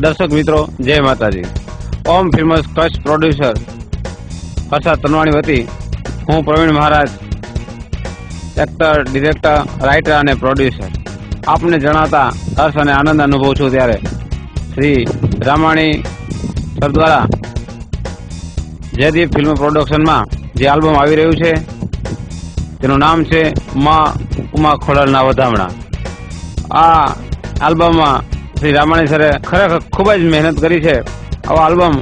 दर्शक मित्रों जय माताजी। ओम फिल्म्स कच्छ प्रोड्यूसर हर्षद तनवाणी वती हूँ Pravin Maharaj actor director writer और प्रोड्यूसर आपने जणाता हर्ष और आनंद अनुभव छूं त्यारे श्री रामाणी सर द्वारा जयदीप फिल्म प्रोडक्शन में जे आल्बम आवी रह्यु छे तेनुं नाम छे मां उमा खोडलना वधामणा। आ आल्बम में श्री रामाणी सरे खरेखर खूब ज मेहनत करी है। आवा आल्बम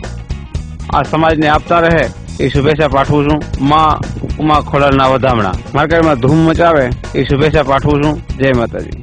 आ समाज ने आपता रहे ए शुभेच्छा पाठवुं छुं। मां उमा खोडलना वधामणा मार्केट में धूम मचावे ए शुभेच्छा पाठवुं छुं। जय माताजी।